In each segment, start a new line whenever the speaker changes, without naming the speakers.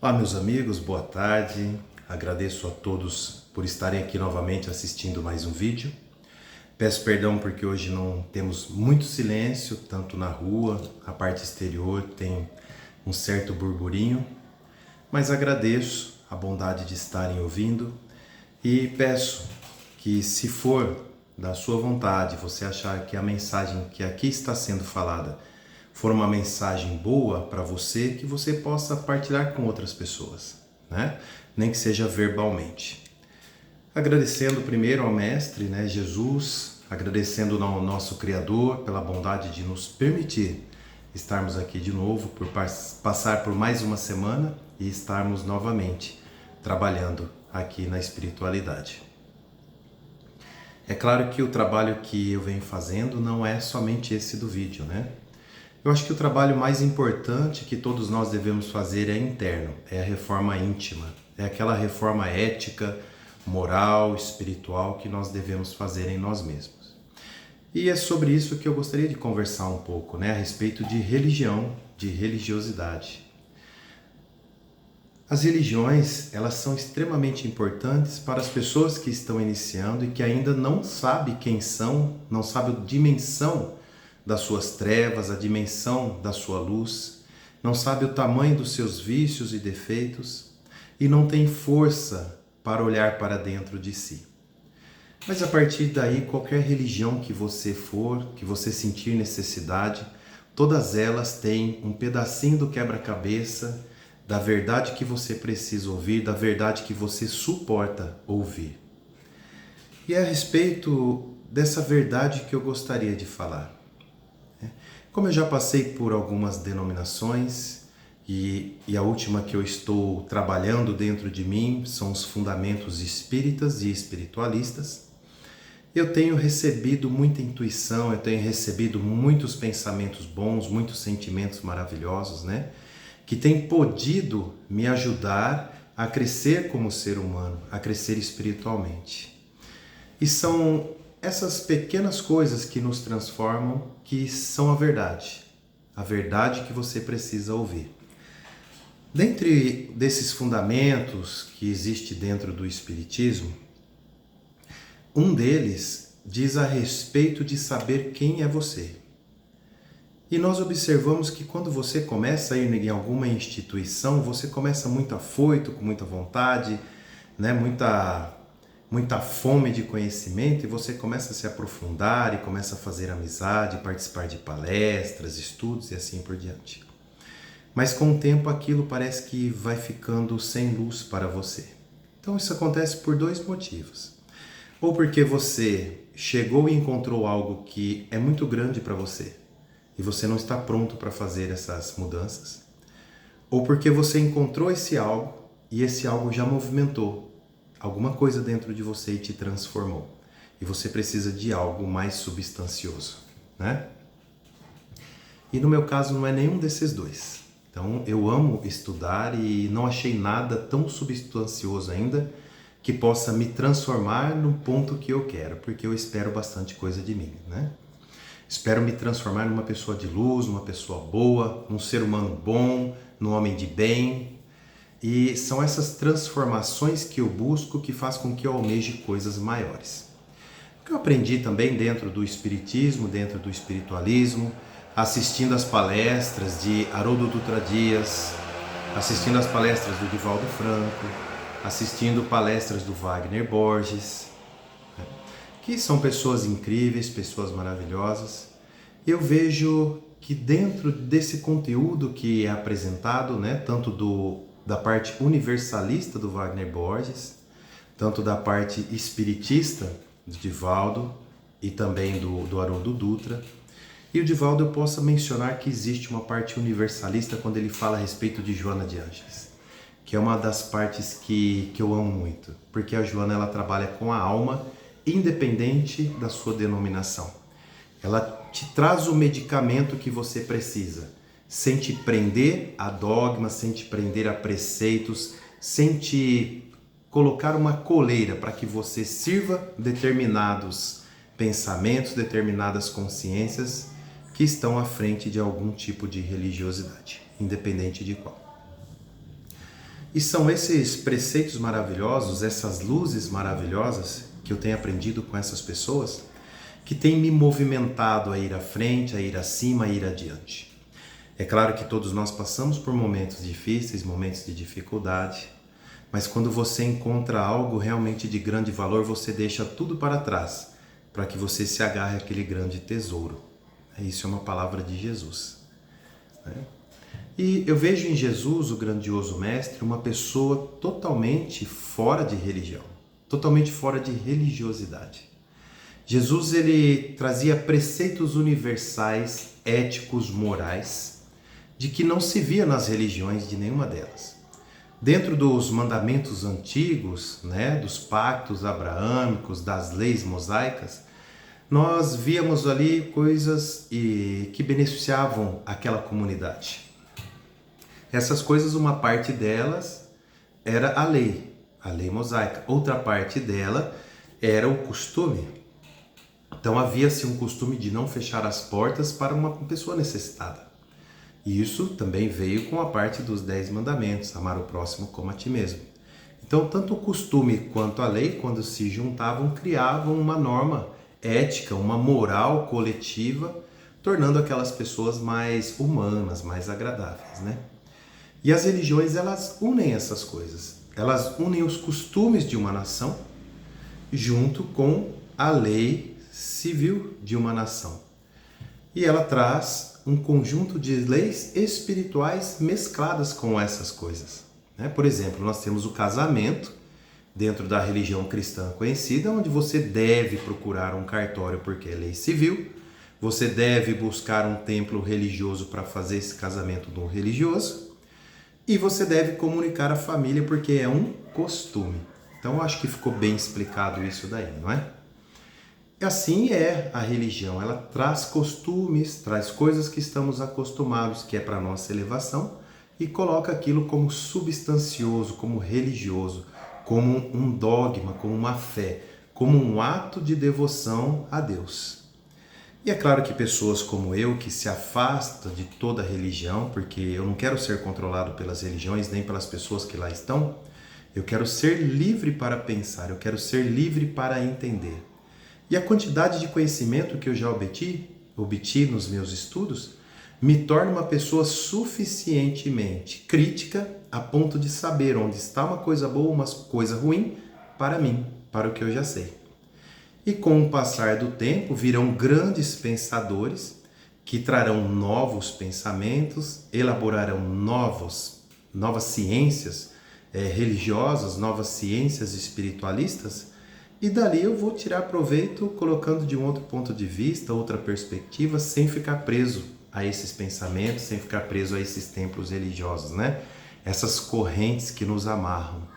Olá, meus amigos, boa tarde. Agradeço a todos por estarem aqui novamente assistindo mais um vídeo. Peço perdão porque hoje não temos muito silêncio, tanto na rua, a parte exterior tem um certo burburinho, mas agradeço a bondade de estarem ouvindo e peço que, se for da sua vontade, você achar que a mensagem que aqui está sendo falada for uma mensagem boa para você, que você possa partilhar com outras pessoas, né? Nem que seja verbalmente. Agradecendo primeiro ao Mestre, né, Jesus, agradecendo ao nosso Criador pela bondade de nos permitir estarmos aqui de novo, por passar por mais uma semana e estarmos novamente trabalhando aqui na espiritualidade. É claro que o trabalho que eu venho fazendo não é somente esse do vídeo, né? Eu acho que o trabalho mais importante que todos nós devemos fazer é interno, é a reforma íntima, é aquela reforma ética, moral, espiritual que nós devemos fazer em nós mesmos. E é sobre isso que eu gostaria de conversar um pouco, né, a respeito de religião, de religiosidade. As religiões, elas são extremamente importantes para as pessoas que estão iniciando e que ainda não sabem quem são, não sabem a dimensão das suas trevas, a dimensão da sua luz, não sabe o tamanho dos seus vícios e defeitos e não tem força para olhar para dentro de si. Mas a partir daí, qualquer religião que você for, que você sentir necessidade, todas elas têm um pedacinho do quebra-cabeça da verdade que você precisa ouvir, da verdade que você suporta ouvir. E é a respeito dessa verdade que eu gostaria de falar. Como eu já passei por algumas denominações e a última que eu estou trabalhando dentro de mim são os fundamentos espíritas e espiritualistas, eu tenho recebido muita intuição, eu tenho recebido muitos pensamentos bons, muitos sentimentos maravilhosos, né? Que têm podido me ajudar a crescer como ser humano, a crescer espiritualmente. E são essas pequenas coisas que nos transformam, que são a verdade que você precisa ouvir. Dentre desses fundamentos que existe dentro do Espiritismo, um deles diz a respeito de saber quem é você. E nós observamos que quando você começa a ir em alguma instituição, você começa muito afoito, com muita vontade, né? Muita fome de conhecimento, e você começa a se aprofundar e começa a fazer amizade, participar de palestras, estudos e assim por diante. Mas com o tempo aquilo parece que vai ficando sem luz para você. Então isso acontece por dois motivos. Ou porque você chegou e encontrou algo que é muito grande para você e você não está pronto para fazer essas mudanças. Ou porque você encontrou esse algo e esse algo já movimentou alguma coisa dentro de você e te transformou. E você precisa de algo mais substancioso, né? E no meu caso não é nenhum desses dois. Então eu amo estudar e não achei nada tão substancioso ainda que possa me transformar no ponto que eu quero, porque eu espero bastante coisa de mim, né? Espero me transformar numa pessoa de luz, numa pessoa boa, num ser humano bom, num homem de bem. E são essas transformações que eu busco que faz com que eu almeje coisas maiores. O que eu aprendi também dentro do espiritismo, dentro do espiritualismo, assistindo às palestras de Haroldo Dutra Dias, assistindo às palestras do Divaldo Franco, assistindo palestras do Wagner Borges, que são pessoas incríveis, pessoas maravilhosas. Eu vejo que dentro desse conteúdo que é apresentado, né, tanto da parte universalista do Wagner Borges, tanto da parte espiritista do Divaldo e também do Haroldo Dutra. E o Divaldo eu posso mencionar que existe uma parte universalista quando ele fala a respeito de Joana de Ângeles, que é uma das partes que eu amo muito, porque a Joana ela trabalha com a alma independente da sua denominação. Ela te traz o medicamento que você precisa, sem te prender a dogmas, sem te prender a preceitos, sem te colocar uma coleira para que você sirva determinados pensamentos, determinadas consciências que estão à frente de algum tipo de religiosidade, independente de qual. E são esses preceitos maravilhosos, essas luzes maravilhosas que eu tenho aprendido com essas pessoas, que têm me movimentado a ir à frente, a ir acima, a ir adiante. É claro que todos nós passamos por momentos difíceis, momentos de dificuldade, mas quando você encontra algo realmente de grande valor, você deixa tudo para trás, para que você se agarre àquele grande tesouro. Isso é uma palavra de Jesus, né? E eu vejo em Jesus, o grandioso mestre, uma pessoa totalmente fora de religião, totalmente fora de religiosidade. Jesus, ele trazia preceitos universais, éticos, morais, de que não se via nas religiões de nenhuma delas. Dentro dos mandamentos antigos, né, dos pactos abraâmicos, das leis mosaicas, nós víamos ali coisas que beneficiavam aquela comunidade. Essas coisas, uma parte delas era a lei mosaica. Outra parte dela era o costume. Então havia-se um costume de não fechar as portas para uma pessoa necessitada. E isso também veio com a parte dos 10 mandamentos, amar o próximo como a ti mesmo. Então tanto o costume quanto a lei, quando se juntavam, criavam uma norma ética, uma moral coletiva, tornando aquelas pessoas mais humanas, mais agradáveis, né? E as religiões, elas unem essas coisas. Elas unem os costumes de uma nação junto com a lei civil de uma nação. E ela traz um conjunto de leis espirituais mescladas com essas coisas, né? Por exemplo, nós temos o casamento dentro da religião cristã conhecida, onde você deve procurar um cartório porque é lei civil, você deve buscar um templo religioso para fazer esse casamento de um religioso, e você deve comunicar à família porque é um costume. Então eu acho que ficou bem explicado isso daí, não é? E assim é a religião, ela traz costumes, traz coisas que estamos acostumados, que é para nossa elevação, e coloca aquilo como substancioso, como religioso, como um dogma, como uma fé, como um ato de devoção a Deus. E é claro que pessoas como eu, que se afastam de toda religião, porque eu não quero ser controlado pelas religiões, nem pelas pessoas que lá estão, eu quero ser livre para pensar, eu quero ser livre para entender. E a quantidade de conhecimento que eu já obti nos meus estudos, me torna uma pessoa suficientemente crítica a ponto de saber onde está uma coisa boa, uma coisa ruim, para mim, para o que eu já sei. E com o passar do tempo virão grandes pensadores que trarão novos pensamentos, elaborarão novas ciências religiosas, novas ciências espiritualistas, e dali eu vou tirar proveito colocando de um outro ponto de vista, outra perspectiva, sem ficar preso a esses pensamentos, sem ficar preso a esses templos religiosos, né? Essas correntes que nos amarram.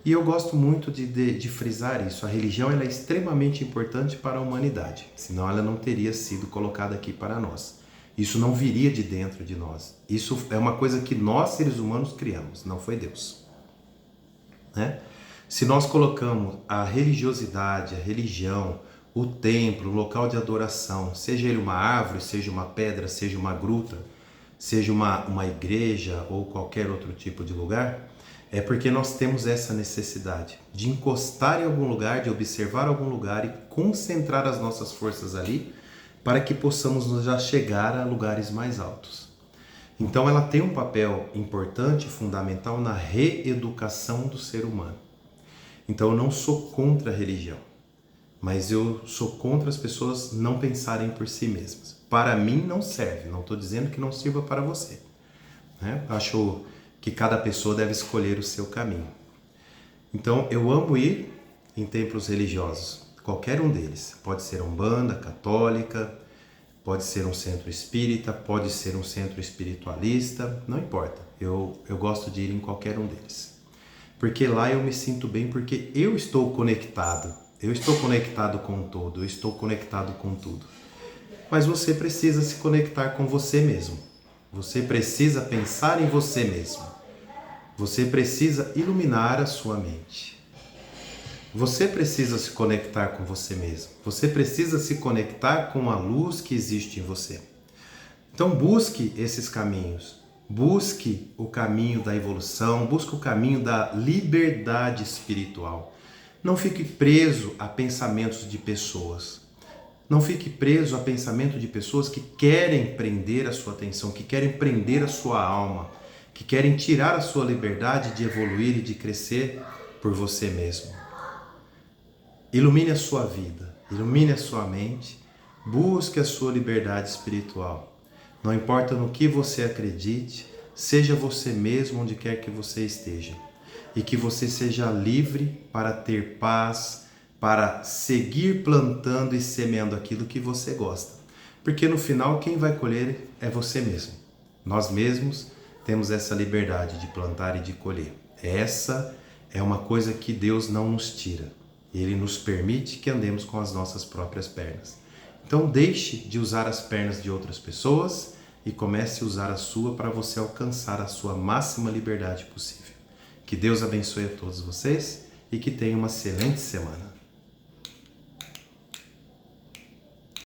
E eu gosto muito de frisar isso. A religião ela é extremamente importante para a humanidade, senão ela não teria sido colocada aqui para nós. Isso não viria de dentro de nós. Isso é uma coisa que nós, seres humanos, criamos, não foi Deus, né? Se nós colocamos a religiosidade, a religião, o templo, o local de adoração, seja ele uma árvore, seja uma pedra, seja uma gruta, seja uma igreja ou qualquer outro tipo de lugar, é porque nós temos essa necessidade de encostar em algum lugar, de observar algum lugar e concentrar as nossas forças ali para que possamos nos já chegar a lugares mais altos. Então ela tem um papel importante, fundamental na reeducação do ser humano. Então eu não sou contra a religião, mas eu sou contra as pessoas não pensarem por si mesmas. Para mim não serve, não estou dizendo que não sirva para você, né? Acho que cada pessoa deve escolher o seu caminho. Então, eu amo ir em templos religiosos, qualquer um deles. Pode ser umbanda, católica, pode ser um centro espírita, pode ser um centro espiritualista, não importa. Eu gosto de ir em qualquer um deles. Porque lá eu me sinto bem, porque eu estou conectado. Eu estou conectado com o todo, eu estou conectado com tudo. Mas você precisa se conectar com você mesmo. Você precisa pensar em você mesmo. Você precisa iluminar a sua mente. Você precisa se conectar com você mesmo. Você precisa se conectar com a luz que existe em você. Então busque esses caminhos. Busque o caminho da evolução, busque o caminho da liberdade espiritual. Não fique preso a pensamentos de pessoas. Não fique preso a pensamento de pessoas que querem prender a sua atenção, que querem prender a sua alma, que querem tirar a sua liberdade de evoluir e de crescer por você mesmo. Ilumine a sua vida, ilumine a sua mente, busque a sua liberdade espiritual. Não importa no que você acredite, seja você mesmo onde quer que você esteja. E que você seja livre para ter paz, para seguir plantando e semeando aquilo que você gosta. Porque no final quem vai colher é você mesmo. Nós mesmos temos essa liberdade de plantar e de colher. Essa é uma coisa que Deus não nos tira. Ele nos permite que andemos com as nossas próprias pernas. Então deixe de usar as pernas de outras pessoas e comece a usar a sua para você alcançar a sua máxima liberdade possível. Que Deus abençoe a todos vocês e que tenham uma excelente semana.